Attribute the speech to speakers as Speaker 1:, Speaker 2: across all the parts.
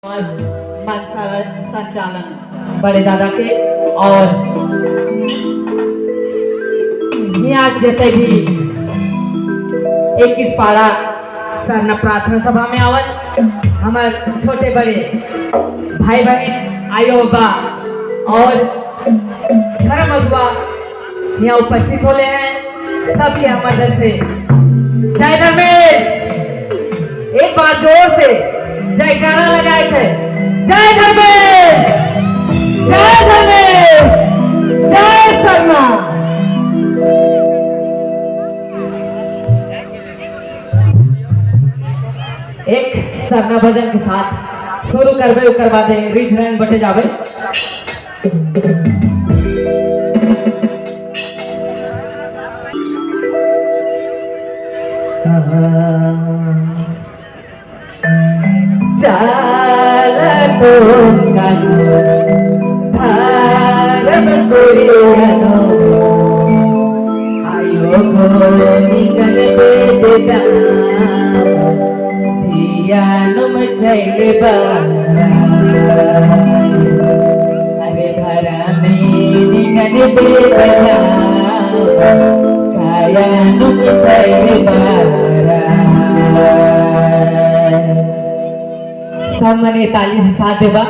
Speaker 1: और मनसा संचालन बड़े दादा के और यहाँ जते भी 21 पारा सरना प्रार्थना सभा में आवल हमारे छोटे बड़े भाई बहन आयो बा और धर्म अगुआ यहाँ उपस्थित होले हैं। सबके हमारे दल से जय धर्मेश, एक बार जोर से जयकारा लगाए थे। जय धर्मेश, जय धर्मेश, जय सरना। एक सरना भजन के साथ शुरू करवा दे, रिझ रंग बटे जावे। चालतो कानो धारम कोरियानो आयो गो निकल बेदगा जियानो मचैले बारा अरे भरा में निकल बेदगा कायानो मचैले बारा। सामने ताली से साथ देबा।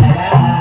Speaker 1: Bye.